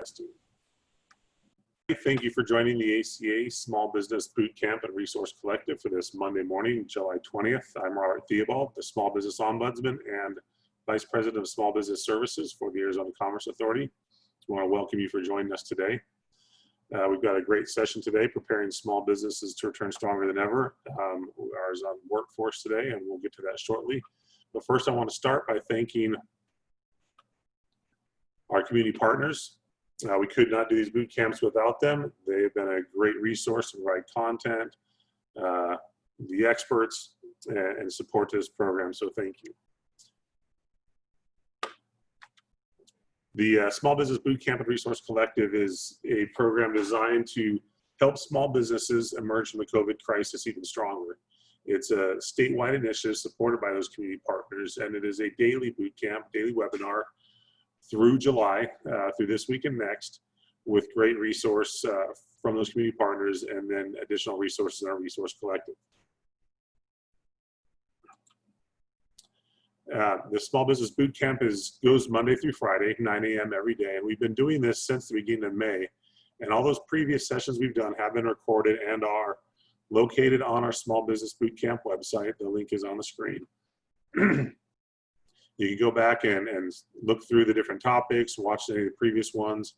testing. Thank you for joining the ACA Small Business Boot Camp and Resource Collective for this Monday morning, July 20th. I'm Robert Theobald, the Small Business Ombudsman and Vice President of Small Business Services for the Arizona Commerce Authority. I want to welcome you for joining us today. We've got a great session today, preparing small businesses to return stronger than ever. Ours on workforce today, and we'll get to that shortly. But first, I want to start by thanking our community partners. We could not do these boot camps without them. They have been a great resource to provide content, the experts, and support to this program, so thank you. The Small Business Boot Camp and Resource Collective is a program designed to help small businesses emerge from the COVID crisis even stronger. It's a statewide initiative supported by those community partners, and it is a daily boot camp, daily webinar through July, through this week and next, with great resource from those community partners and then additional resources in our resource collective. The Small Business Boot Camp goes Monday through Friday, 9 a.m. every day, and we've been doing this since the beginning of May. And all those previous sessions we've done have been recorded and are located on our Small Business Boot Camp website. The link is on the screen. You can go back and look through the different topics, watch any of the previous ones,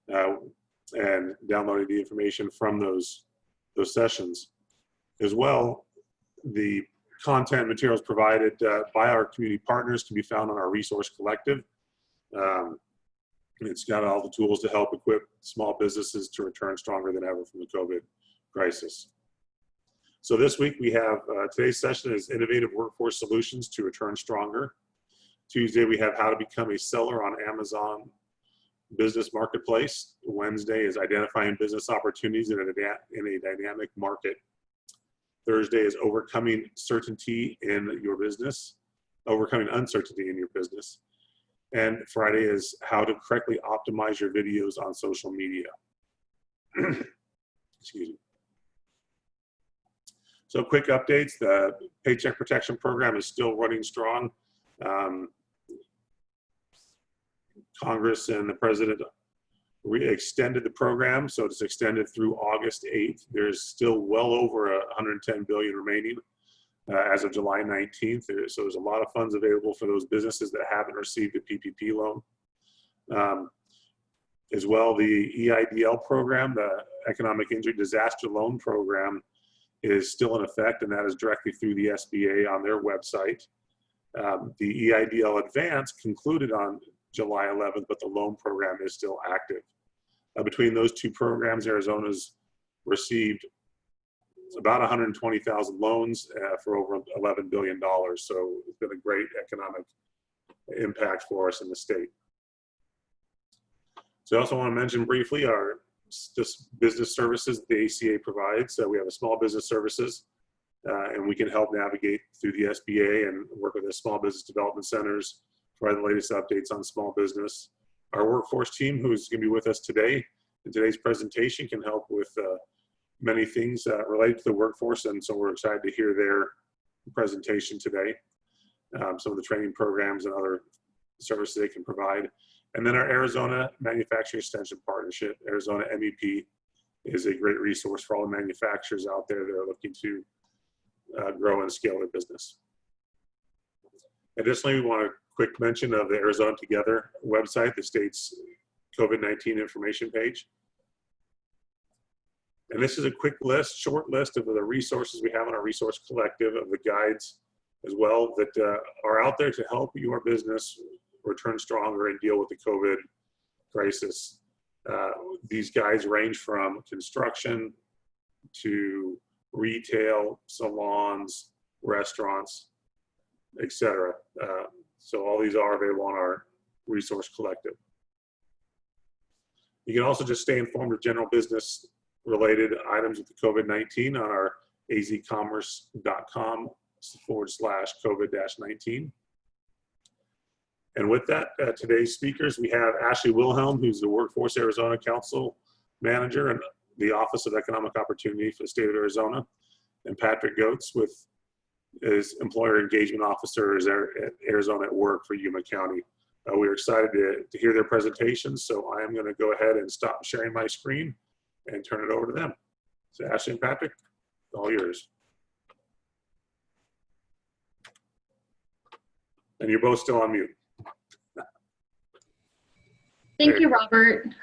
and download the information from those sessions. As well, the content materials provided by our community partners can be found on our resource collective. It's got all the tools to help equip small businesses to return stronger than ever from the COVID crisis. So this week we have, today's session is Innovative Workforce Solutions to Return Stronger. Tuesday we have How to Become a Seller on Amazon Business Marketplace. Wednesday is Identifying Business Opportunities in a Dynamic Market. Thursday is Overcoming Uncertainty in Your Business. And Friday is How to Correctly Optimize Your Videos on Social Media. Excuse me. So quick updates, the Paycheck Protection Program is still running strong. Congress and the President extended the program, so it's extended through August 8th. There's still well over $110 billion remaining as of July 19th. So there's a lot of funds available for those businesses that haven't received a PPP loan. As well, the EIDL program, the Economic Injury Disaster Loan Program, is still in effect, and that is directly through the SBA on their website. The EIDL Advance concluded on July 11th, but the loan program is still active. Between those two programs, Arizona's received about 120,000 loans for over $11 billion. So it's been a great economic impact for us in the state. So I also want to mention briefly our business services the ACA provides. We have a small business services, and we can help navigate through the SBA and work with the small business development centers, provide the latest updates on small business. Our workforce team, who's going to be with us today in today's presentation, can help with many things related to the workforce, and so we're excited to hear their presentation today. Some of the training programs and other services they can provide. And then our Arizona Manufacturing Extension Partnership, Arizona MEP, is a great resource for all the manufacturers out there that are looking to grow and scale their business. Additionally, we want a quick mention of the Arizona Together website, the state's COVID-19 information page. And this is a quick list, short list of the resources we have on our resource collective, of the guides as well that are out there to help your business return stronger and deal with the COVID crisis. These guides range from construction to retail, salons, restaurants, etc. So all these are available on our resource collective. You can also just stay informed of general business related items with the COVID-19 on our azcommerce.com/COVID-19. And with that, today's speakers, we have Ashley Wilhelm, who's the Workforce Arizona Council Manager and the Office of Economic Opportunity for the state of Arizona, and Patrick Goetz with his Employer Engagement Officer at Arizona at Work for Yuma County. We're excited to hear their presentations, so I am going to go ahead and stop sharing my screen and turn it over to them. So Ashley and Patrick, all yours. And you're both still on mute. Thank you, Robert.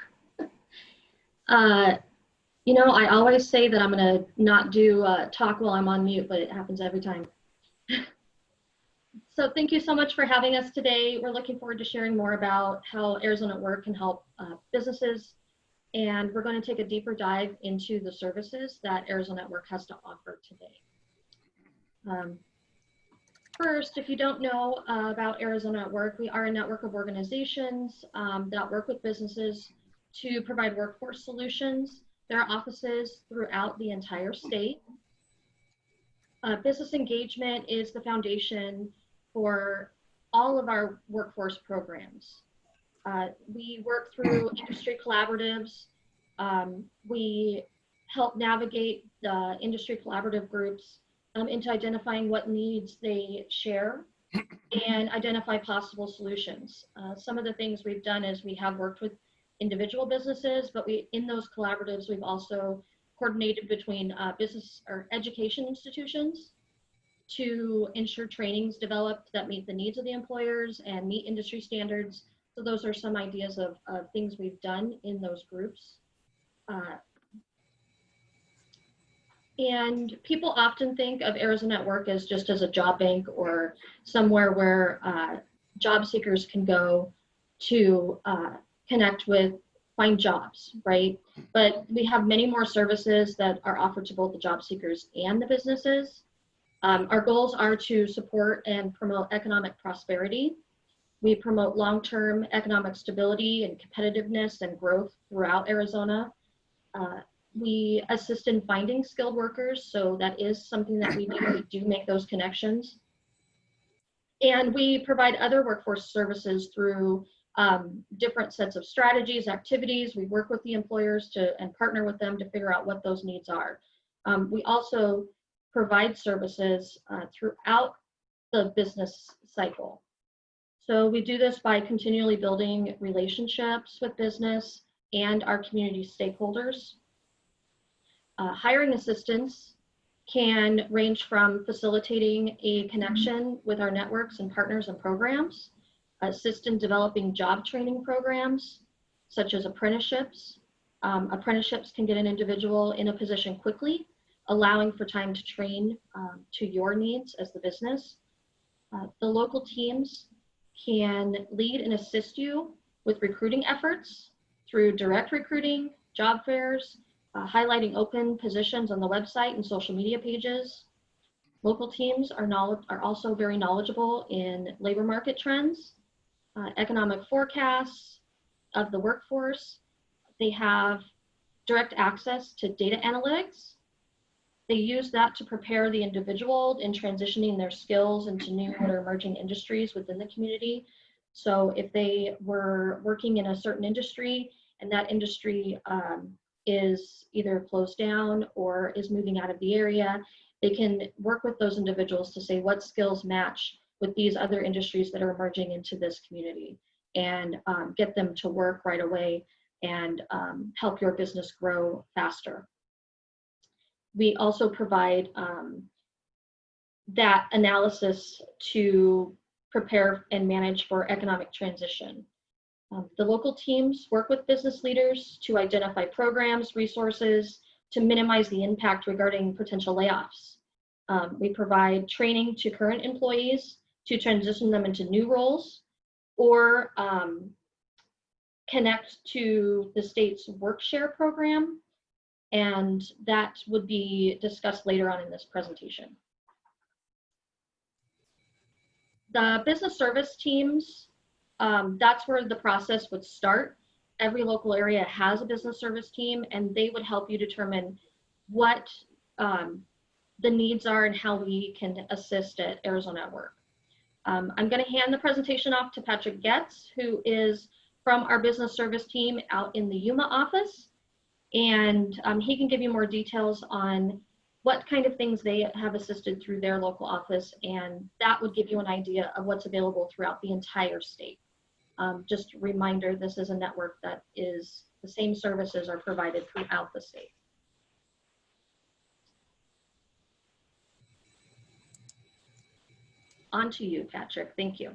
You know, I always say that I'm going to not do talk while I'm on mute, but it happens every time. So thank you so much for having us today. We're looking forward to sharing more about how Arizona at Work can help businesses. And we're going to take a deeper dive into the services that Arizona at Work has to offer today. First, if you don't know about Arizona at Work, we are a network of organizations that work with businesses to provide workforce solutions. There are offices throughout the entire state. Business engagement is the foundation for all of our workforce programs. We work through industry collaboratives. We help navigate the industry collaborative groups into identifying what needs they share and identify possible solutions. Some of the things we've done is we have worked with individual businesses, but in those collaboratives, we've also coordinated between business or education institutions to ensure trainings developed that meet the needs of the employers and meet industry standards. So those are some ideas of things we've done in those groups. And people often think of Arizona at Work as just as a job bank or somewhere where job seekers can go to connect with, find jobs, right? But we have many more services that are offered to both the job seekers and the businesses. Our goals are to support and promote economic prosperity. We promote long-term economic stability and competitiveness and growth throughout Arizona. We assist in finding skilled workers, so that is something that we do. We do make those connections. And we provide other workforce services through different sets of strategies, activities. We work with the employers and partner with them to figure out what those needs are. We also provide services throughout the business cycle. So we do this by continually building relationships with business and our community stakeholders. Hiring assistance can range from facilitating a connection with our networks and partners and programs, assist in developing job training programs, such as apprenticeships. Apprenticeships can get an individual in a position quickly, allowing for time to train to your needs as the business. The local teams can lead and assist you with recruiting efforts through direct recruiting, job fairs, highlighting open positions on the website and social media pages. Local teams are also very knowledgeable in labor market trends, economic forecasts of the workforce. They have direct access to data analytics. They use that to prepare the individual in transitioning their skills into new or emerging industries within the community. So if they were working in a certain industry and that industry is either closed down or is moving out of the area, they can work with those individuals to say what skills match with these other industries that are emerging into this community and get them to work right away and help your business grow faster. We also provide that analysis to prepare and manage for economic transition. The local teams work with business leaders to identify programs, resources, to minimize the impact regarding potential layoffs. We provide training to current employees to transition them into new roles or connect to the state's work share program, and that would be discussed later on in this presentation. The business service teams, that's where the process would start. Every local area has a business service team, and they would help you determine what the needs are and how we can assist at Arizona at Work. I'm going to hand the presentation off to Patrick Getz, who is from our business service team out in the Yuma office, and he can give you more details on what kind of things they have assisted through their local office, and that would give you an idea of what's available throughout the entire state. Just a reminder, this is a network that is, the same services are provided throughout the state. On to you, Patrick. Thank you.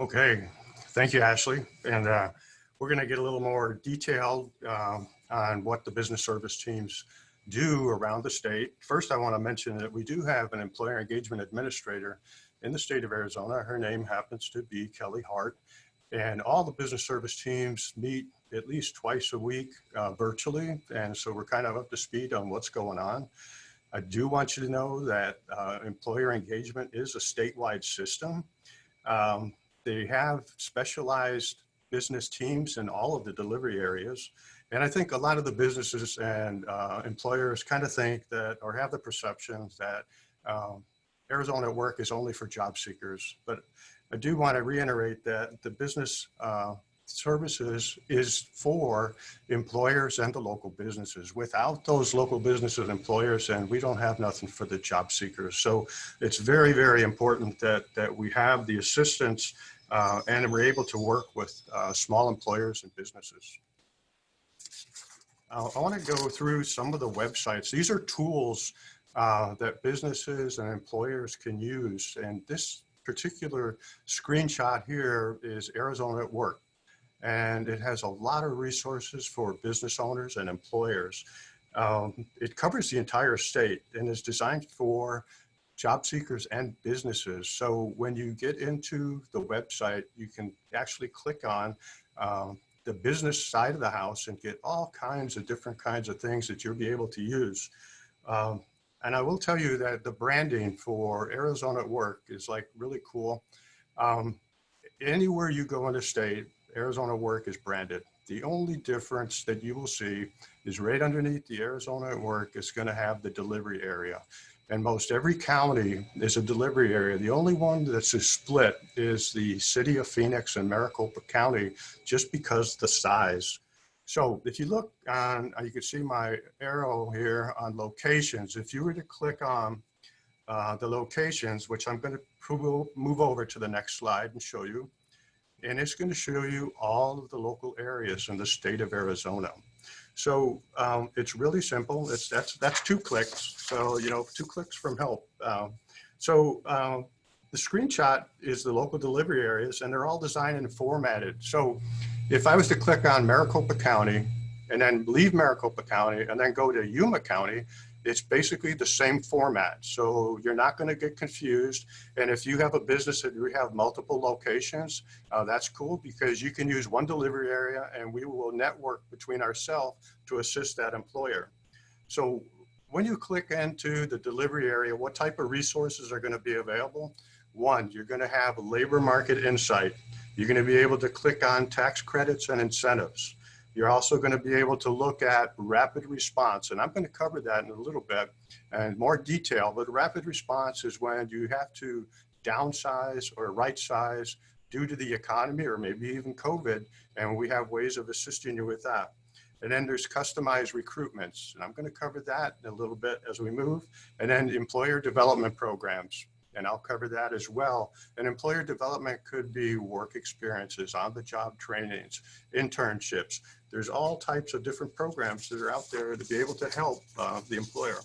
Okay, thank you, Ashley. And we're going to get a little more detailed on what the business service teams do around the state. First, I want to mention that we do have an employer engagement administrator in the state of Arizona. Her name happens to be Kelly Hart. And all the business service teams meet at least twice a week virtually. And so we're kind of up to speed on what's going on. I do want you to know that employer engagement is a statewide system. They have specialized business teams in all of the delivery areas. And I think a lot of the businesses and employers kind of think that, or have the perception that Arizona at Work is only for job seekers. But I do want to reiterate that the business services is for employers and the local businesses. Without those local businesses and employers, and we don't have nothing for the job seekers. So it's very, very important that we have the assistance and we're able to work with small employers and businesses. I want to go through some of the websites. These are tools that businesses and employers can use. And this particular screenshot here is Arizona at Work. And it has a lot of resources for business owners and employers. It covers the entire state and is designed for job seekers and businesses. So when you get into the website, you can actually click on the business side of the house and get all kinds of different kinds of things that you'll be able to use. And I will tell you that the branding for Arizona at Work is like really cool. Anywhere you go in the state, Arizona at Work is branded. The only difference that you will see is right underneath the Arizona at Work is going to have the delivery area. And most every county is a delivery area. The only one that's a split is the city of Phoenix and Maricopa County, just because the size. So if you look on, you can see my arrow here on locations. If you were to click on the locations, which I'm going to move over to the next slide and show you, and it's going to show you all of the local areas in the state of Arizona. So it's really simple. That's 2 clicks. So, 2 clicks from help. The screenshot is the local delivery areas, and they're all designed and formatted. So if I was to click on Maricopa County and then leave Maricopa County and then go to Yuma County, it's basically the same format. So you're not going to get confused. And if you have a business that we have multiple locations, that's cool, because you can use one delivery area and we will network between ourselves to assist that employer. So when you click into the delivery area, what type of resources are going to be available? One, you're going to have labor market insight. You're going to be able to click on tax credits and incentives. You're also going to be able to look at rapid response, and I'm going to cover that in a little bit and more detail, but rapid response is when you have to downsize or right size due to the economy or maybe even COVID, and we have ways of assisting you with that. And then there's customized recruitments, and I'm going to cover that in a little bit as we move, and then employer development programs. And I'll cover that as well. And employer development could be work experiences, on-the-job trainings, internships. There's all types of different programs that are out there to be able to help the employer.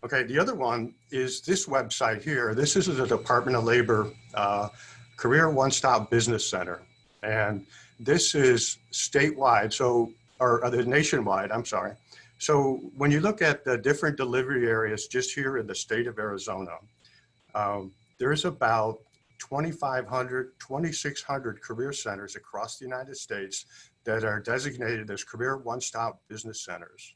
Okay, the other one is this website here. This is the Department of Labor Career One-Stop Business Center. And this is statewide, or nationwide, I'm sorry. So when you look at the different delivery areas just here in the state of Arizona, there's about 2,500, 2,600 career centers across the United States that are designated as career one-stop business centers.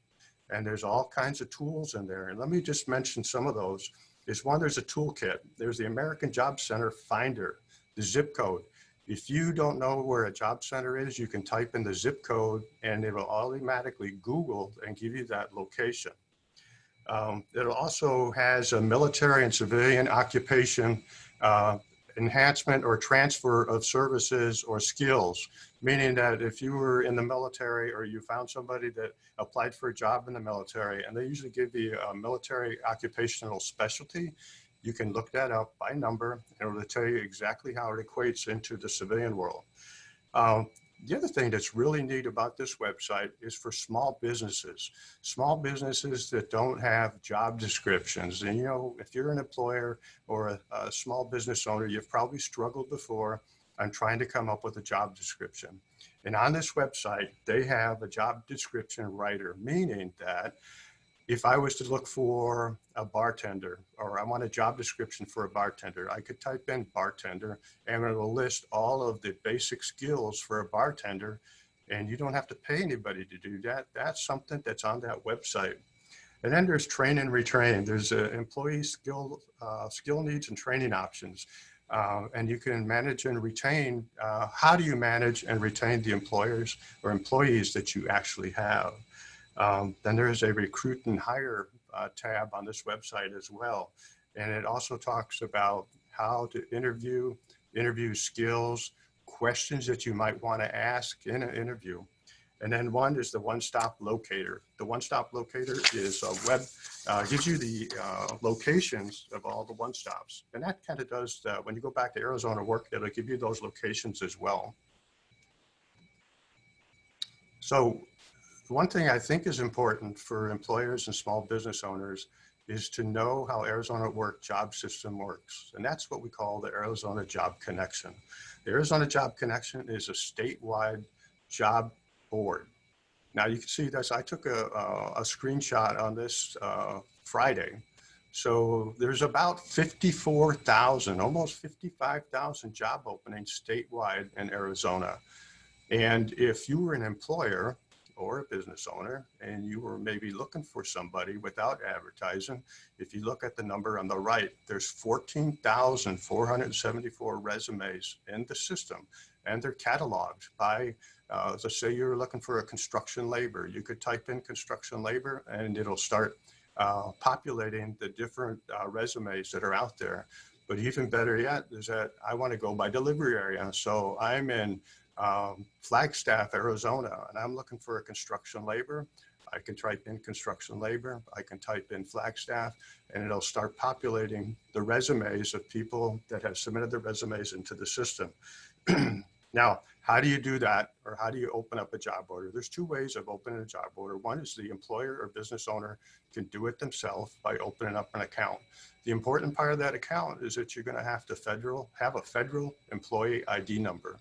And there's all kinds of tools in there. And let me just mention some of those. There's a toolkit. There's the American Job Center Finder, the zip code. If you don't know where a job center is, you can type in the zip code and it will automatically Google and give you that location. It also has a military and civilian occupation enhancement or transfer of services or skills, meaning that if you were in the military or you found somebody that applied for a job in the military, and they usually give you a military occupational specialty, you can look that up by number and it'll tell you exactly how it equates into the civilian world. The other thing that's really neat about this website is for small businesses that don't have job descriptions. And, you know, if you're an employer or a small business owner, you've probably struggled before on trying to come up with a job description. And on this website, they have a job description writer, meaning that if I was to look for a bartender, or I want a job description for a bartender, I could type in bartender and it will list all of the basic skills for a bartender, and you don't have to pay anybody to do that. That's something that's on that website. And then there's train and retrain. There's employee skill needs and training options. And you can manage and retain. How do you manage and retain the employers or employees that you actually have? Then there's a recruit and hire tab on this website as well. And it also talks about how to interview skills, questions that you might want to ask in an interview. And then one is the one-stop locator. The one-stop locator is a web, gives you the locations of all the one-stops. And that kind of does, when you go back to Arizona Work, it'll give you those locations as well. So one thing I think is important for employers and small business owners is to know how Arizona Work job system works. And that's what we call the Arizona Job Connection. The Arizona Job Connection is a statewide job board. Now you can see this, I took a screenshot on this Friday. So there's about 54,000, almost 55,000 job openings statewide in Arizona. And if you were an employer or a business owner and you were maybe looking for somebody without advertising, if you look at the number on the right, there's 14,474 resumes in the system, and they're cataloged by, let's say you're looking for a construction labor. You could type in construction labor and it'll start populating the different resumes that are out there. But even better yet is that I want to go by delivery area. So I'm in Flagstaff, Arizona, and I'm looking for a construction labor. I can type in construction labor, I can type in Flagstaff, and it'll start populating the resumes of people that have submitted their resumes into the system. Now, how do you do that, or how do you open up a job order? There's two ways of opening a job order. One is the employer or business owner can do it themselves by opening up an account. The important part of that account is that you're going to have a federal employee ID number.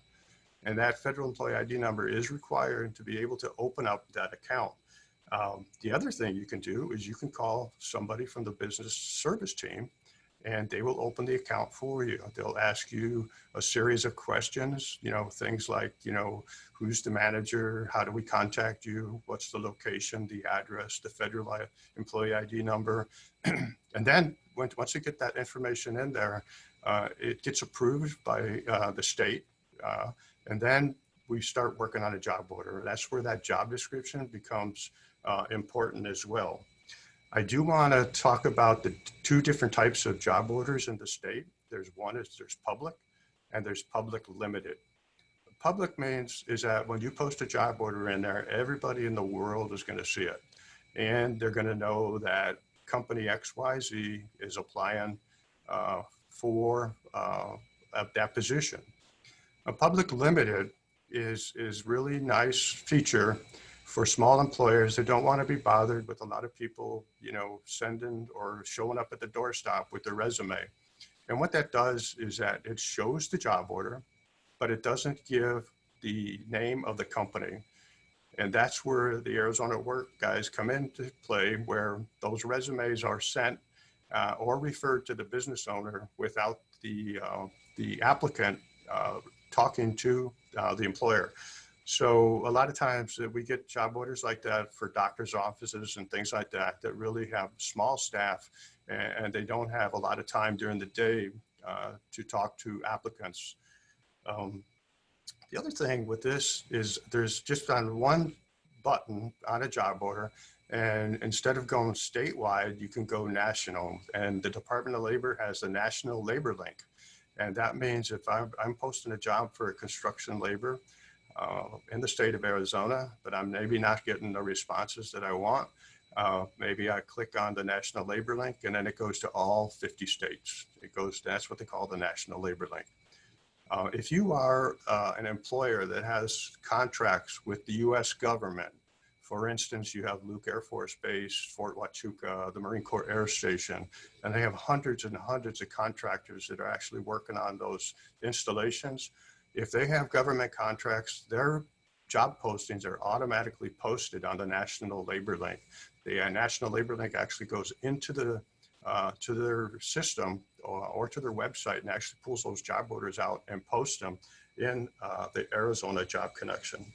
And that federal employee ID number is required to be able to open up that account. The other thing you can do is you can call somebody from the business service team and they will open the account for you. They'll ask you a series of questions, you know, things like, you know, who's the manager? How do we contact you? What's the location, the address, the federal employee ID number? And then once you get that information in there, it gets approved by the state. And then we start working on a job order. That's where that job description becomes important as well. I do want to talk about the two different types of job orders in the state. There's public and there's public limited. Public means is that when you post a job order in there, everybody in the world is going to see it. And they're going to know that company XYZ is applying for that position. A public limited is really nice feature for small employers that don't want to be bothered with a lot of people, you know, sending or showing up at the doorstop with their resume. And what that does is that it shows the job order, but it doesn't give the name of the company. And that's where the Arizona Work guys come into play, where those resumes are sent or referred to the business owner without the applicant talking to the employer. So a lot of times we get job orders like that for doctors' offices and things like that that really have small staff and they don't have a lot of time during the day to talk to applicants. The other thing with this is there's just on one button on a job order, and instead of going statewide, you can go national. And the Department of Labor has the National Labor Link. And that means if I'm posting a job for a construction labor in the state of Arizona, but I'm maybe not getting the responses that I want, maybe I click on the national labor link and then it goes to all 50 states. That's what they call the national labor link. If you are an employer that has contracts with the US government, for instance, you have Luke Air Force Base, Fort Huachuca, the Marine Corps Air Station, and they have hundreds and hundreds of contractors that are actually working on those installations. If they have government contracts, their job postings are automatically posted on the National Labor Link. The National Labor Link actually goes into to their system or to their website and actually pulls those job orders out and posts them in the Arizona Job Connection.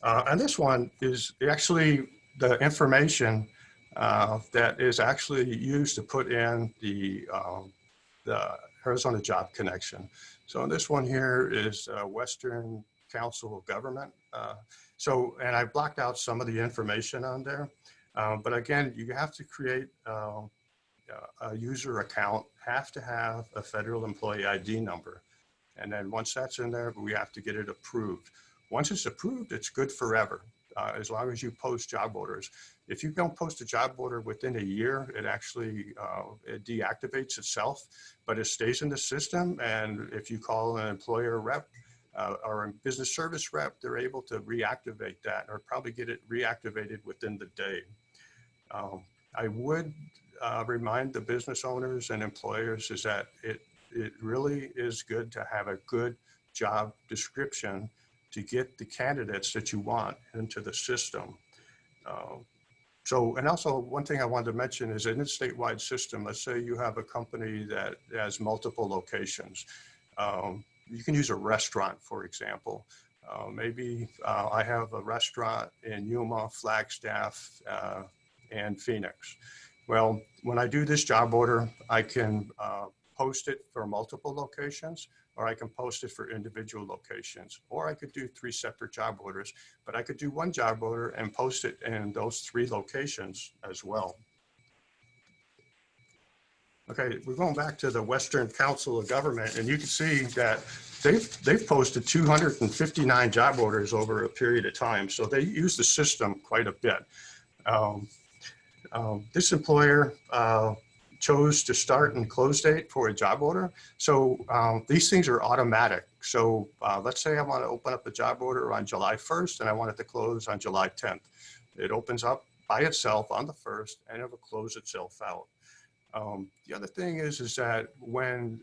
And this one is actually the information that is actually used to put in the Arizona Job Connection. So this one here is Western Council of Government. And I blocked out some of the information on there. But again, you have to create a user account, have to have a federal employee ID number. And then once that's in there, we have to get it approved. Once it's approved, it's good forever, as long as you post job orders. If you don't post a job order within a year, it actually it deactivates itself, but it stays in the system. And if you call an employer rep or a business service rep, they're able to reactivate that or probably get it reactivated within the day. I would remind the business owners and employers is that it really is good to have a good job description to get the candidates that you want into the system. And also one thing I wanted to mention is in a statewide system, let's say you have a company that has multiple locations. You can use a restaurant, for example. Maybe I have a restaurant in Yuma, Flagstaff, and Phoenix. Well, when I do this job order, I can post it for multiple locations, or I can post it for individual locations, or I could do 3 separate job orders, but I could do one job order and post it in those 3 locations as well. Okay, we're going back to the Western Council of Government, and you can see that they've posted 259 job orders over a period of time. So they use the system quite a bit. This employer chose to start and close date for a job order. So these things are automatic. So let's say I want to open up a job order on July 1st and I want it to close on July 10th. It opens up by itself on the 1st and it will close itself out. The other thing is that when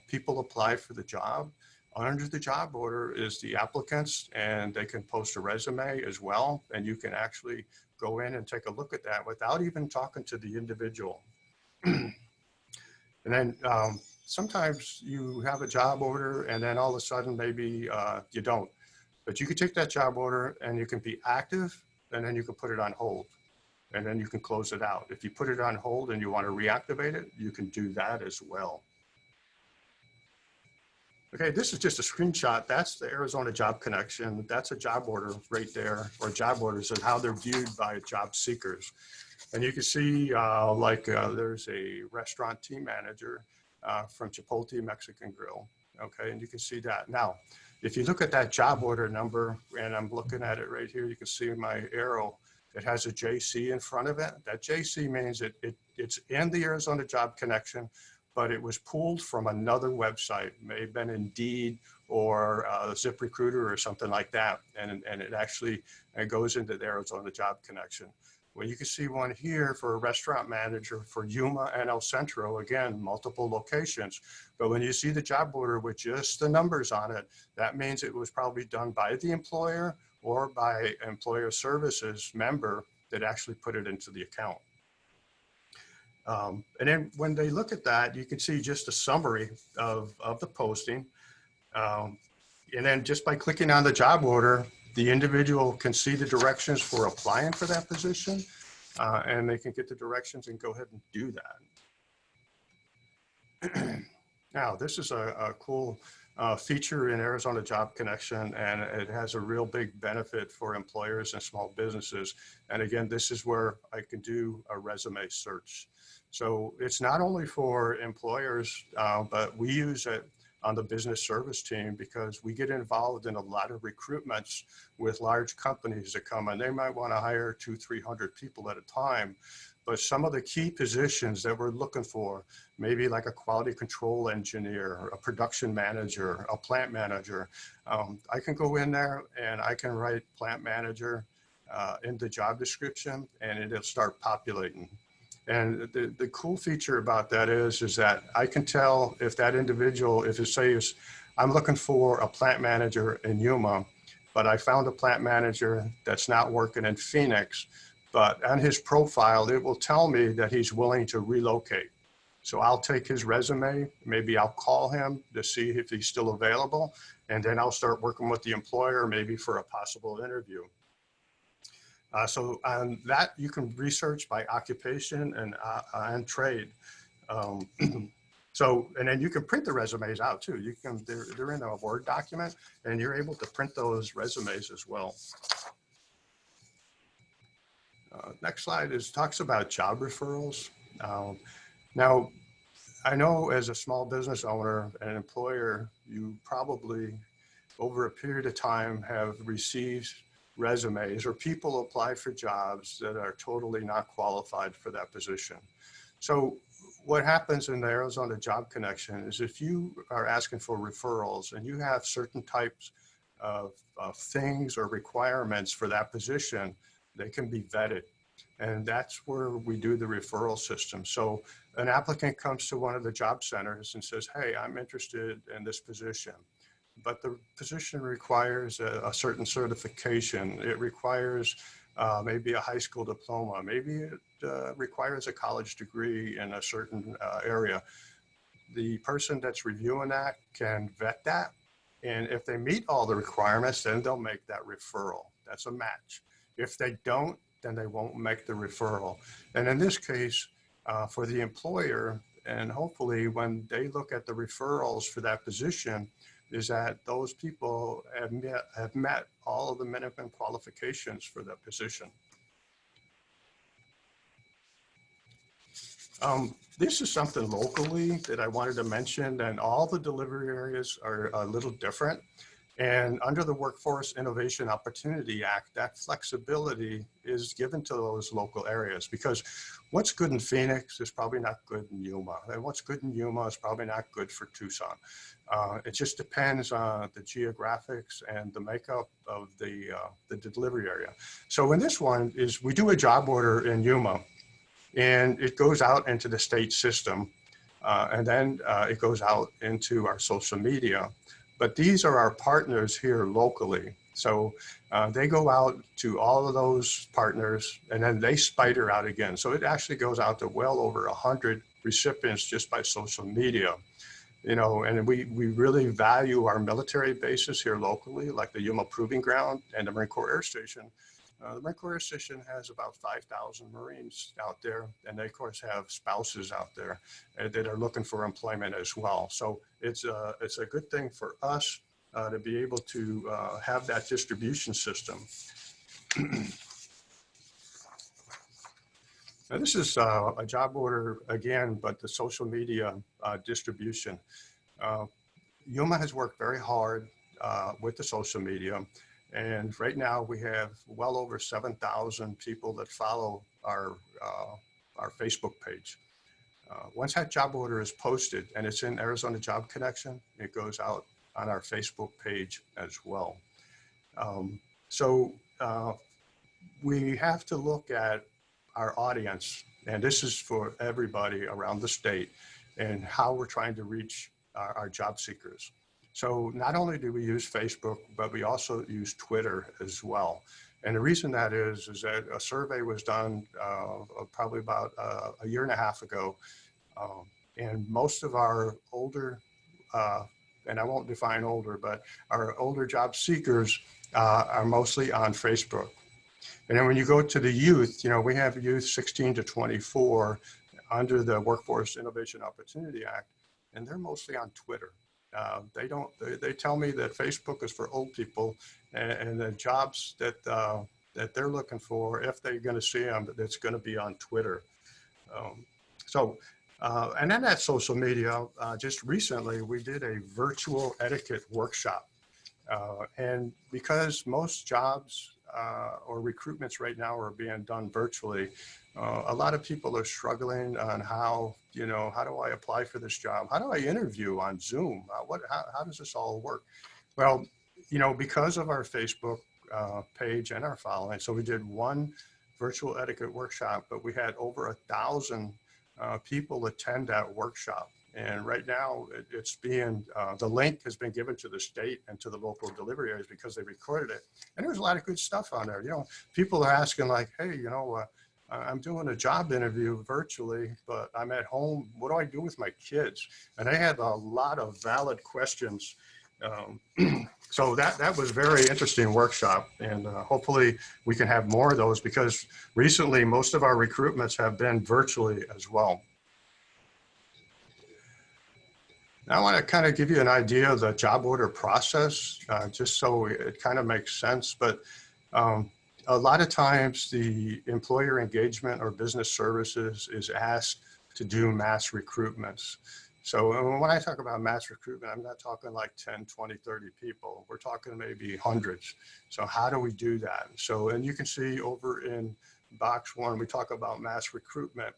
people apply for the job, under the job order is the applicants, and they can post a resume as well. And you can actually go in and take a look at that without even talking to the individual. And then sometimes you have a job order and then all of a sudden maybe you don't. But you can take that job order and you can be active and then you can put it on hold. And then you can close it out. If you put it on hold and you want to reactivate it, you can do that as well. Okay, this is just a screenshot. That's the Arizona Job Connection. That's a job order right there, or job orders and how they're viewed by job seekers. And you can see there's a restaurant team manager from Chipotle Mexican Grill. Okay, and you can see that. Now, if you look at that job order number, and I'm looking at it right here, you can see my arrow. It has a JC in front of it. That JC means it's in the Arizona Job Connection, but it was pulled from another website, may have been Indeed or ZipRecruiter or something like that. And it actually goes into the Arizona Job Connection. Well, you can see one here for a restaurant manager for Yuma and El Centro, again, multiple locations. But when you see the job order with just the numbers on it, that means it was probably done by the employer or by employer services member that actually put it into the account. And then when they look at that, you can see just a summary of the posting. And then just by clicking on the job order, the individual can see the directions for applying for that position, and they can get the directions and go ahead and do that. Now, this is a cool feature in Arizona Job Connection, and it has a real big benefit for employers and small businesses. And again, this is where I can do a resume search. So it's not only for employers, but we use it on the business service team because we get involved in a lot of recruitments with large companies that come and they might want to hire 200-300 people at a time. But some of the key positions that we're looking for, maybe like a quality control engineer, a production manager, a plant manager, I can go in there and I can write plant manager in the job description and it'll start populating. And the cool feature about that is that I can tell if that individual, if it says, I'm looking for a plant manager in Yuma, but I found a plant manager that's not working in Phoenix, but on his profile, it will tell me that he's willing to relocate. So I'll take his resume, maybe I'll call him to see if he's still available, and then I'll start working with the employer, maybe for a possible interview. So on that, you can research by occupation and trade. So, and then you can print the resumes out too. You can, they're in a Word document and you're able to print those resumes as well. Next slide talks about job referrals. Now, I know as a small business owner and employer, you probably over a period of time have received resumes or people apply for jobs that are totally not qualified for that position. So what happens in the Arizona Job Connection is if you are asking for referrals and you have certain types of things or requirements for that position, they can be vetted. And that's where we do the referral system. So an applicant comes to one of the job centers and says, hey, I'm interested in this position, but the position requires a certain certification. It requires maybe a high school diploma. Maybe it requires a college degree in a certain area. The person that's reviewing that can vet that. And if they meet all the requirements, then they'll make that referral. That's a match. If they don't, then they won't make the referral. And in this case, for the employer, and hopefully when they look at the referrals for that position, is that those people have met all of the minimum qualifications for that position. This is something locally that I wanted to mention, and all the delivery areas are a little different. And under the Workforce Innovation Opportunity Act, that flexibility is given to those local areas because what's good in Phoenix is probably not good in Yuma. And what's good in Yuma is probably not good for Tucson. It just depends on the geographics and the makeup of the delivery area. So in this one is we do a job order in Yuma and it goes out into the state system and then it goes out into our social media. But these are our partners here locally. So they go out to all of those partners and then they spider out again. So it actually goes out to well over 100 recipients just by social media. You know, and we really value our military bases here locally, like the Yuma Proving Ground and the Marine Corps Air Station. The Marine Corps Air Station has about 5,000 Marines out there, and they, of course, have spouses out there that are looking for employment as well. So it's a good thing for us to be able to have that distribution system. Now, this is a job order again, but the social media distribution. Yuma has worked very hard with the social media. And right now we have well over 7,000 people that follow our Facebook page. Once that job order is posted and it's in Arizona Job Connection, it goes out on our Facebook page as well. We have to look at our audience, and this is for everybody around the state, and how we're trying to reach our job seekers. So not only do we use Facebook, but we also use Twitter as well. And the reason that is that a survey was done probably about a year and a half ago. And most of our older, and I won't define older, but our older job seekers are mostly on Facebook. And then when you go to the youth, you know, we have youth 16 to 24 under the Workforce Innovation Opportunity Act, and they're mostly on Twitter. They tell me that Facebook is for old people, and the jobs that they're looking for, if they're going to see them, it's going to be on Twitter. And then at social media, just recently, we did a virtual etiquette workshop. And because most jobs or recruitments right now are being done virtually, a lot of people are struggling on how do I apply for this job? How do I interview on Zoom? How does this all work? Well, because of our Facebook page and our following, so we did one virtual etiquette workshop, but we had over 1,000 people attend that workshop. And right now it's being, the link has been given to the state and to the local delivery areas because they recorded it. And there's a lot of good stuff on there. People are asking like, hey, I'm doing a job interview virtually, but I'm at home. What do I do with my kids? And they had a lot of valid questions. So that was a very interesting workshop, and hopefully we can have more of those, because recently most of our recruitments have been virtually as well. Now I want to kind of give you an idea of the job order process, just so it kind of makes sense. But a lot of times the employer engagement or business services is asked to do mass recruitments. So when I talk about mass recruitment, I'm not talking like 10, 20, 30 people. We're talking maybe hundreds. So how do we do that? So, and you can see over in box 1, we talk about mass recruitment.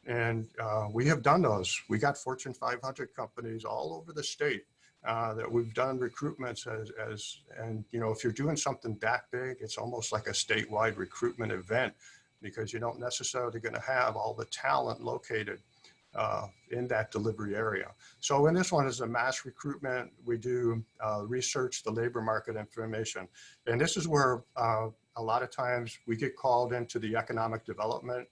And we have done those. We got Fortune 500 companies all over the state that we've done recruitments and if you're doing something that big, it's almost like a statewide recruitment event, because you're not necessarily going to have all the talent located in that delivery area. So in this one is a mass recruitment. We do research the labor market information. And this is where a lot of times we get called into the economic development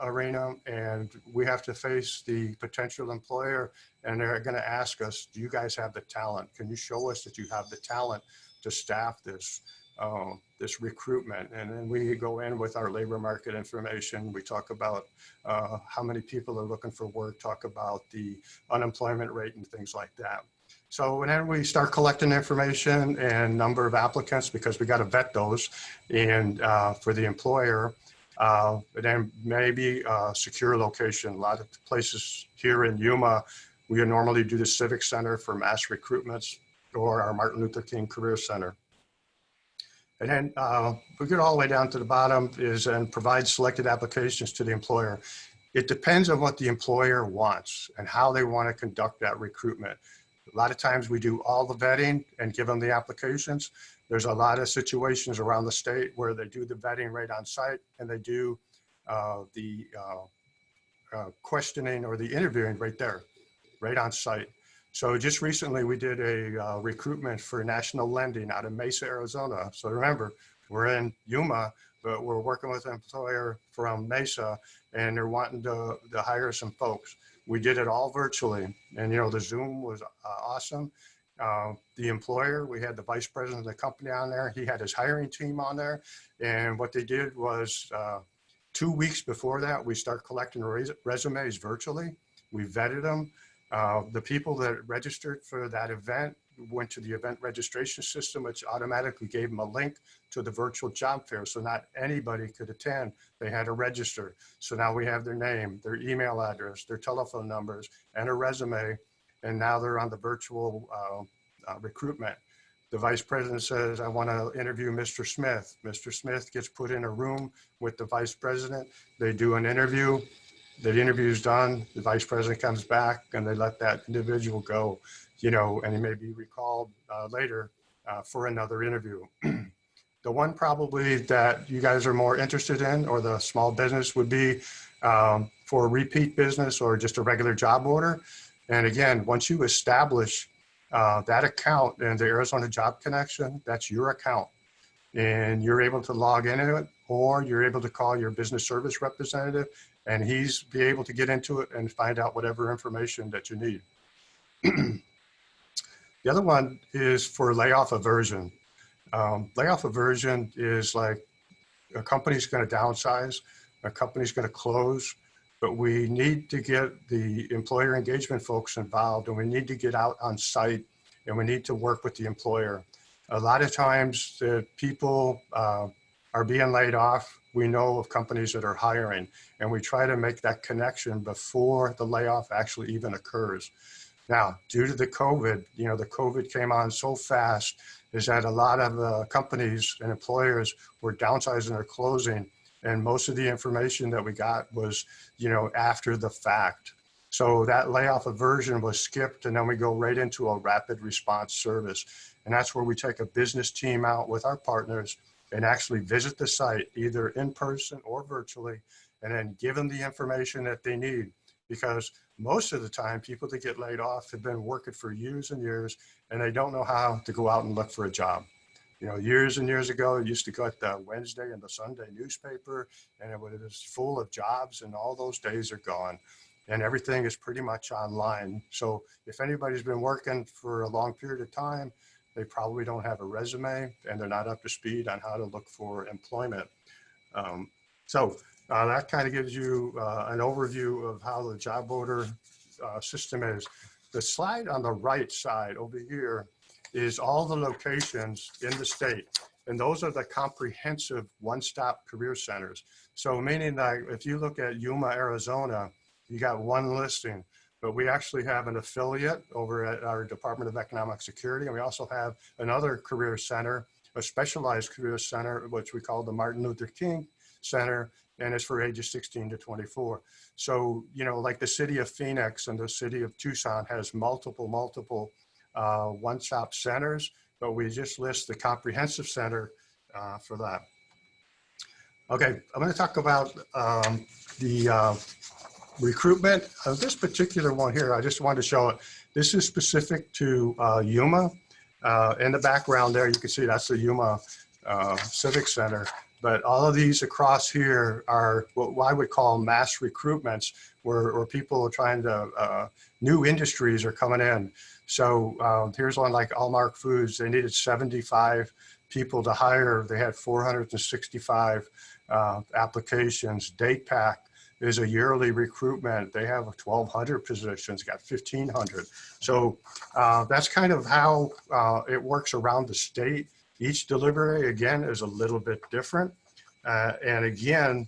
arena, and we have to face the potential employer, and they're going to ask us, do you guys have the talent? Can you show us that you have the talent to staff this recruitment? And then we go in with our labor market information. We talk about how many people are looking for work, talk about the unemployment rate and things like that. So, and then we start collecting information and number of applicants, because we got to vet those, and for the employer. And then maybe secure location. A lot of places here in Yuma, we normally do the Civic Center for mass recruitments, or our Martin Luther King Career Center. And then we get all the way down to the bottom and provide selected applications to the employer. It depends on what the employer wants and how they want to conduct that recruitment. A lot of times we do all the vetting and give them the applications. There's a lot of situations around the state where they do the vetting right on site, and they do the questioning or the interviewing right there, right on site. So just recently we did a recruitment for national lending out of Mesa, Arizona. So remember, we're in Yuma, but we're working with an employer from Mesa, and they're wanting to hire some folks. We did it all virtually, and the Zoom was awesome. The employer, we had the vice president of the company on there. He had his hiring team on there. And what they did was 2 weeks before that, we start collecting resumes virtually. We vetted them. The people that registered for that event went to the event registration system, which automatically gave them a link to the virtual job fair. So not anybody could attend. They had to register. So now we have their name, their email address, their telephone numbers, and a resume. And now they're on the virtual recruitment. The vice president says, I want to interview Mr. Smith. Mr. Smith gets put in a room with the vice president. They do an interview. The interview's done. The vice president comes back, and they let that individual go, and he may be recalled later for another interview. The one probably that you guys are more interested in, or the small business, would be for a repeat business or just a regular job order. And again, once you establish that account in the Arizona Job Connection, that's your account. And you're able to log into it, or you're able to call your business service representative, and he's be able to get into it and find out whatever information that you need. The other one is for layoff aversion. Layoff aversion is like a company's going to downsize, a company's going to close, but we need to get the employer engagement folks involved, and we need to get out on site, and we need to work with the employer. A lot of times the people are being laid off. We know of companies that are hiring, and we try to make that connection before the layoff actually even occurs. Now, due to the COVID, the COVID came on so fast, is that a lot of companies and employers were downsizing or closing, and most of the information that we got was, after the fact. So that layoff aversion was skipped, and then we go right into a rapid response service. And that's where we take a business team out with our partners and actually visit the site, either in person or virtually, and then give them the information that they need. Because most of the time, people that get laid off have been working for years and years, and they don't know how to go out and look for a job. Years and years ago, it used to go at the Wednesday and the Sunday newspaper, and it was full of jobs, and all those days are gone. And everything is pretty much online. So if anybody's been working for a long period of time, they probably don't have a resume, and they're not up to speed on how to look for employment. That kind of gives you an overview of how the job order system is. The slide on the right side over here is all the locations in the state. And those are the comprehensive one-stop career centers. So meaning that if you look at Yuma, Arizona, you got one listing, but we actually have an affiliate over at our Department of Economic Security. And we also have another career center, a specialized career center, which we call the Martin Luther King Center, and it's for ages 16 to 24. So, like the city of Phoenix and the city of Tucson has multiple one-stop centers, but we just list the comprehensive center for that. Okay, I'm going to talk about the recruitment. This particular one here, I just wanted to show it. This is specific to Yuma. In the background there, you can see that's the Yuma Civic Center. But all of these across here are what I would call mass recruitments, where people are trying to, new industries are coming in. So here's one like Allmark Foods. They needed 75 people to hire. They had 465 applications. DatePack is a yearly recruitment. They have 1,200 positions, got 1,500. So that's kind of how it works around the state. Each delivery, again, is a little bit different. And again,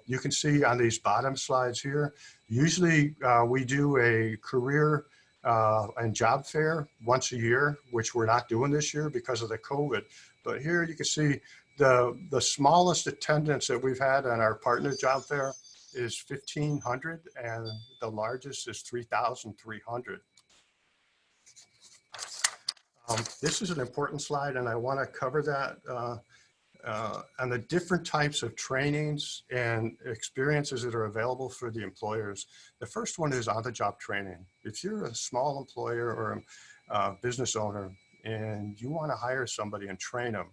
you can see on these bottom slides here, usually we do a career and job fair once a year, which we're not doing this year because of the COVID. But here you can see the smallest attendance that we've had on our partner job fair is 1,500, and the largest is 3,300. This is an important slide, and I want to cover that on the different types of trainings and experiences that are available for the employers. The first one is on-the-job training. If you're a small employer or a business owner and you want to hire somebody and train them,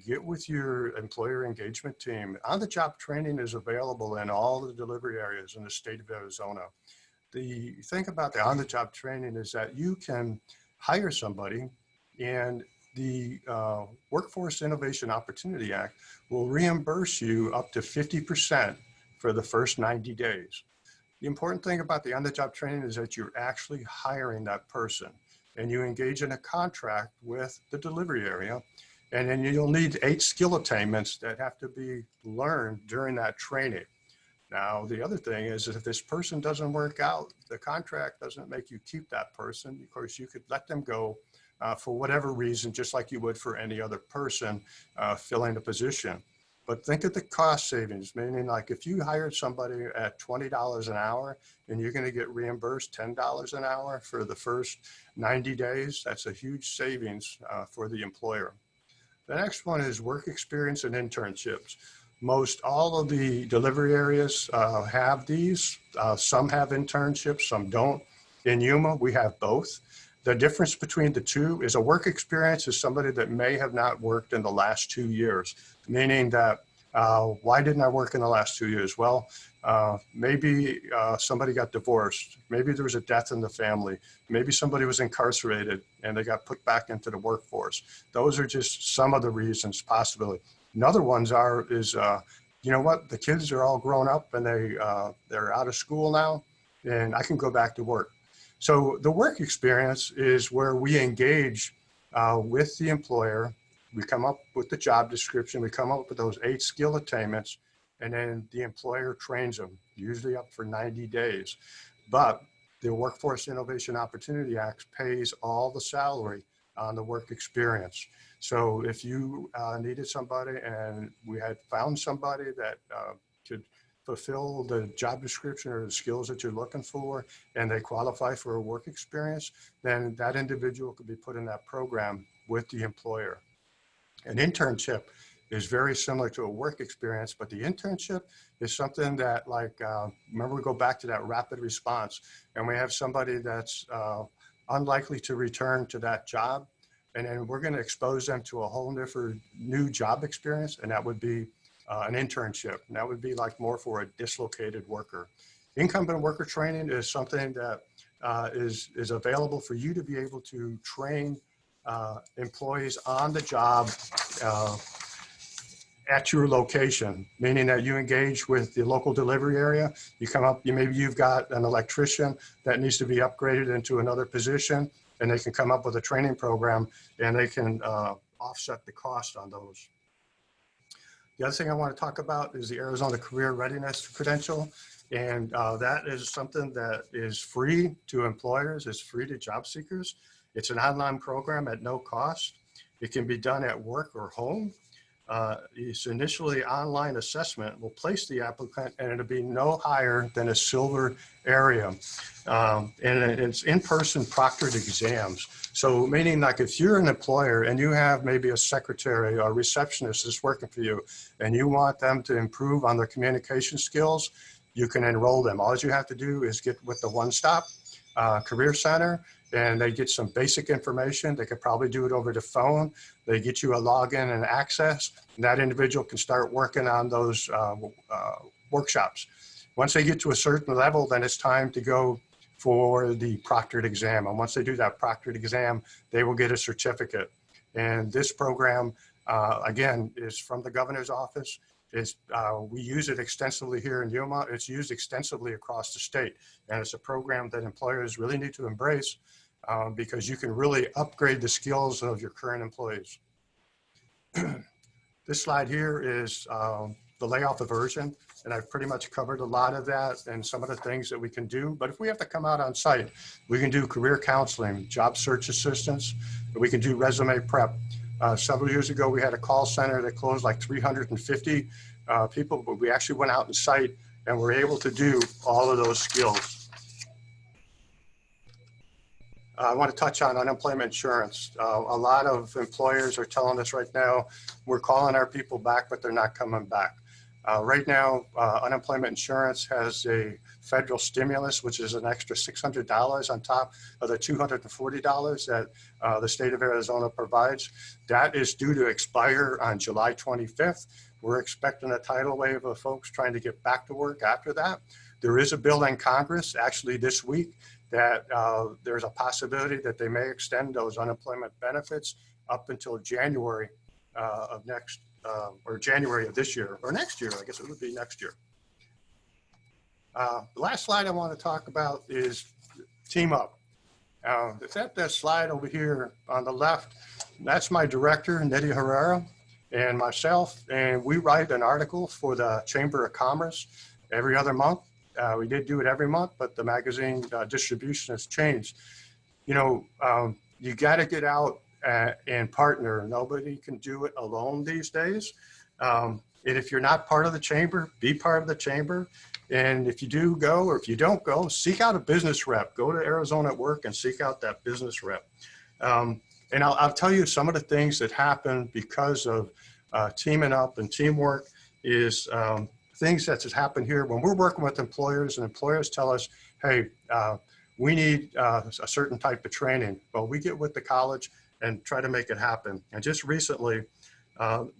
get with your employer engagement team. On-the-job training is available in all the delivery areas in the state of Arizona. The thing about the on-the-job training is that you can hire somebody, and the Workforce Innovation Opportunity Act will reimburse you up to 50% for the first 90 days. The important thing about the on-the-job training is that you're actually hiring that person, and you engage in a contract with the delivery area, and then you'll need 8 skill attainments that have to be learned during that training. Now, the other thing is if this person doesn't work out, the contract doesn't make you keep that person. Of course, you could let them go for whatever reason, just like you would for any other person filling a position. But think of the cost savings, meaning like if you hired somebody at $20 an hour and you're going to get reimbursed $10 an hour for the first 90 days, that's a huge savings for the employer. The next one is work experience and internships. Most all of the delivery areas have these. Some have internships, some don't. In Yuma, we have both. The difference between the two is a work experience is somebody that may have not worked in the last 2 years, meaning that why didn't I work in the last 2 years? Well, maybe somebody got divorced. Maybe there was a death in the family. Maybe somebody was incarcerated and they got put back into the workforce. Those are just some of the reasons, possibly. Another ones is you know what, the kids are all grown up and they're out of school now, and I can go back to work. So the work experience is where we engage with the employer. We come up with the job description, we come up with those 8 skill attainments, and then the employer trains them, usually up for 90 days. But the Workforce Innovation Opportunity Act pays all the salary on the work experience. So if you needed somebody and we had found somebody that could fulfill the job description or the skills that you're looking for, and they qualify for a work experience, then that individual could be put in that program with the employer. An internship is very similar to a work experience, but the internship is something that, like, remember, we go back to that rapid response, and we have somebody that's unlikely to return to that job, and then we're going to expose them to a whole different new job experience, and that would be an internship. And that would be like more for a dislocated worker. Incumbent worker training is something that is available for you to be able to train employees on the job at your location, meaning that you engage with the local delivery area. You come up, maybe you've got an electrician that needs to be upgraded into another position, and they can come up with a training program, and they can offset the cost on those. The other thing I want to talk about is the Arizona Career Readiness Credential. And that is something that is free to employers, it's free to job seekers. It's an online program at no cost. It can be done at work or home. It's initially online assessment will place the applicant, and it'll be no higher than a silver area. And it's in-person proctored exams. So meaning, like, if you're an employer and you have maybe a secretary or a receptionist that's working for you, and you want them to improve on their communication skills, you can enroll them. All you have to do is get with the One Stop Career Center, and they get some basic information. They could probably do it over the phone. They get you a login and access, and that individual can start working on those workshops. Once they get to a certain level, then it's time to go for the proctored exam. And once they do that proctored exam, they will get a certificate. And this program, again, is from the governor's office. We use it extensively here in Yuma. It's used extensively across the state. And it's a program that employers really need to embrace because you can really upgrade the skills of your current employees. This slide here is the layoff aversion. And I've pretty much covered a lot of that and some of the things that we can do. But if we have to come out on site, we can do career counseling, job search assistance, we can do resume prep. Several years ago, we had a call center that closed like 350 people, but we actually went out on site and were able to do all of those skills. I want to touch on unemployment insurance. A lot of employers are telling us right now, we're calling our people back, but they're not coming back. Right now, unemployment insurance has a federal stimulus, which is an extra $600 on top of the $240 that the state of Arizona provides. That is due to expire on July 25th. We're expecting a tidal wave of folks trying to get back to work after that. There is a bill in Congress, actually this week, that there's a possibility that they may extend those unemployment benefits up until January of next or January of this year, or next year, I guess it would be next year. The last slide I want to talk about is Team Up. It's at that slide over here on the left. That's my director, Nydia Herrera, and myself, and we write an article for the Chamber of Commerce every other month. We did do it every month, but the magazine distribution has changed. You know, you got to get out and partner. Nobody can do it alone these days. And if you're not part of the chamber, be part of the chamber. And if you do go, or if you don't go, seek out a business rep. Go to Arizona at Work and seek out that business rep. And I'll tell you some of the things that happen because of teaming up and teamwork is things that has happened here. When we're working with employers and employers tell us, hey, we need a certain type of training. Well, we get with the college and try to make it happen. And just recently,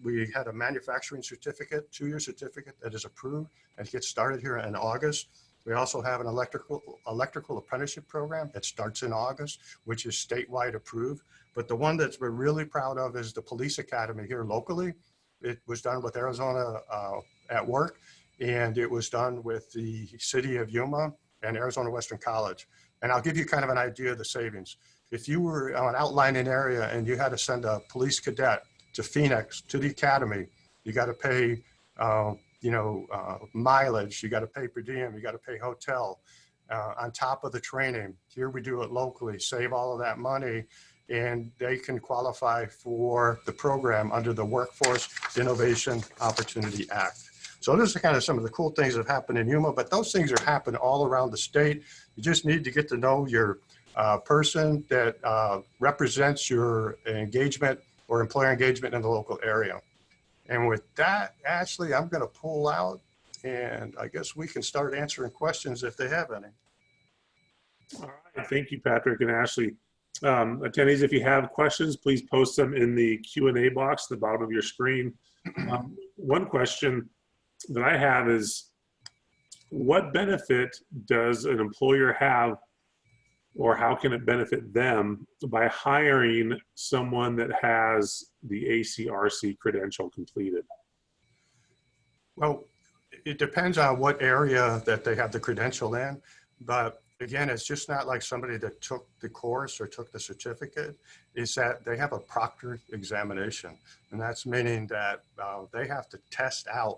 we had a manufacturing certificate, 2-year certificate that is approved and gets started here in August. We also have an electrical apprenticeship program that starts in August, which is statewide approved. But the one that we're really proud of is the police academy here locally. It was done with Arizona at work, and it was done with the city of Yuma and Arizona Western College. And I'll give you kind of an idea of the savings. If you were on an outlying area and you had to send a police cadet to Phoenix, to the academy, you got to pay, mileage, you got to pay per diem, you got to pay hotel on top of the training. Here we do it locally, save all of that money, and they can qualify for the program under the Workforce Innovation Opportunity Act. So those are kind of some of the cool things that happen in Yuma, but those things are happening all around the state. You just need to get to know your person that represents your engagement or employer engagement in the local area. And with that, Ashley, I'm going to pull out, and I guess we can start answering questions if they have any. All right, thank you, Patrick and Ashley. Attendees, if you have questions, please post them in the Q&A box at the bottom of your screen. One question that I have is, what benefit does an employer have, or how can it benefit them by hiring someone that has the ACRC credential completed? Well, it depends on what area that they have the credential in, but again, it's just not like somebody that took the course or took the certificate. Is that they have a proctored examination, and that's meaning that they have to test out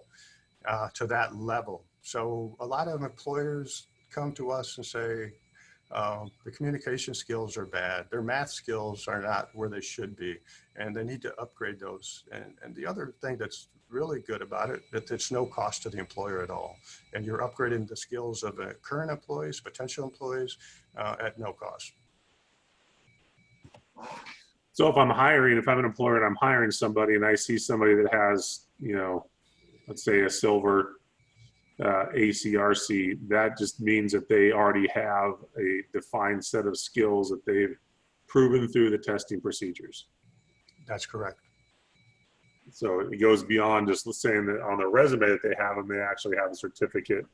to that level. So a lot of employers come to us and say, the communication skills are bad, their math skills are not where they should be, and they need to upgrade those. And the other thing that's really good about it, that it's no cost to the employer at all. And you're upgrading the skills of current employees, potential employees at no cost. So if I'm an employer and I'm hiring somebody and I see somebody that has, let's say a silver ACRC, that just means that they already have a defined set of skills that they've proven through the testing procedures. That's correct. So it goes beyond just saying that on their resume that they have them, they actually have a certificate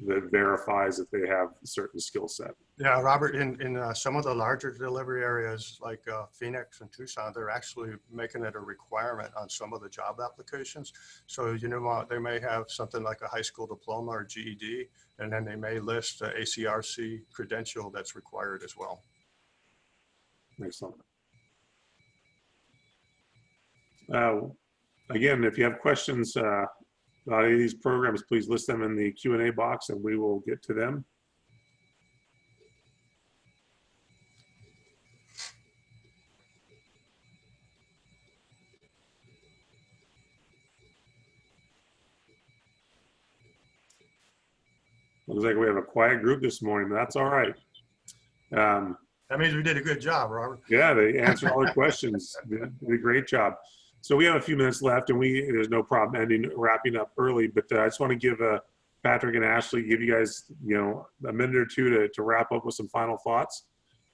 that verifies that they have a certain skill set. Yeah, Robert, in some of the larger delivery areas like Phoenix and Tucson, they're actually making it a requirement on some of the job applications. So, they may have something like a high school diploma or GED, and then they may list the ACRC credential that's required as well. Excellent. Again, if you have questions about any of these programs, please list them in the Q&A box and we will get to them. Looks like we have a quiet group this morning, but that's all right. That means we did a good job, Robert. Yeah, they answered all the questions. Did a great job. So we have a few minutes left, and there's no problem wrapping up early. But I just want to give Patrick and Ashley, give you guys a minute or two to wrap up with some final thoughts,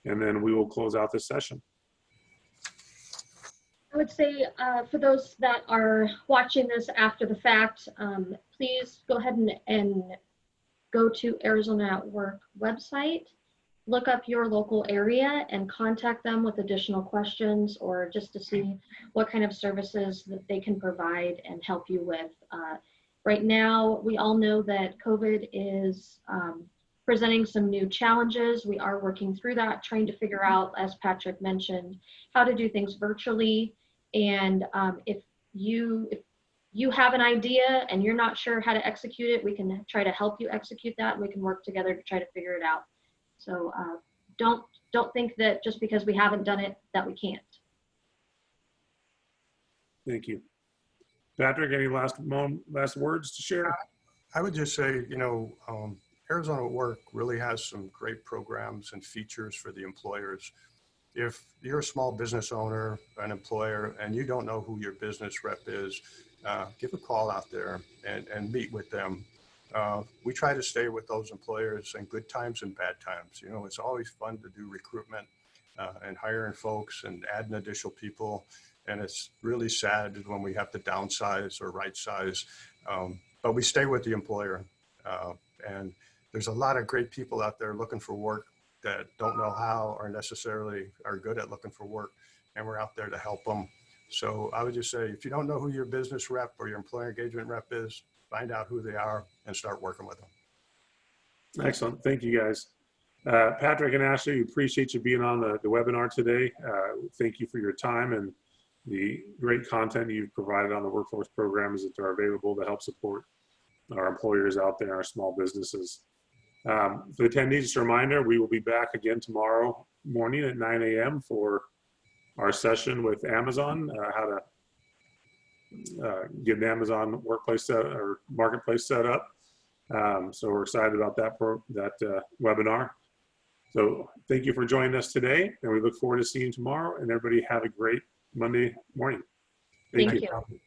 and then we will close out this session. I would say for those that are watching this after the fact, please go ahead and go to Arizona at Work website, look up your local area and contact them with additional questions or just to see what kind of services that they can provide and help you with. Right now, we all know that COVID is presenting some new challenges. We are working through that, trying to figure out, as Patrick mentioned, how to do things virtually. And if you have an idea and you're not sure how to execute it, we can try to help you execute that, and we can work together to try to figure it out. So don't think that just because we haven't done it that we can't. Thank you. Patrick, any last words to share? I would just say, Arizona at Work really has some great programs and features for the employers. If you're a small business owner, an employer, and you don't know who your business rep is, give a call out there and meet with them. We try to stay with those employers in good times and bad times. It's always fun to do recruitment and hiring folks and adding additional people. And it's really sad when we have to downsize or right size, but we stay with the employer. And there's a lot of great people out there looking for work that don't know how or necessarily are good at looking for work. And we're out there to help them. So I would just say, if you don't know who your business rep or your employer engagement rep is, find out who they are, and start working with them. Excellent. Thank you, guys. Patrick and Ashley, we appreciate you being on the webinar today. Thank you for your time and the great content you've provided on the workforce programs that are available to help support our employers out there, our small businesses. For the attendees, just a reminder, we will be back again tomorrow morning at 9 a.m. for our session with Amazon, how to get an Amazon workplace or marketplace set up. So we're excited about that webinar. So thank you for joining us today, and we look forward to seeing you tomorrow. And everybody have a great Monday morning. Thank you. You.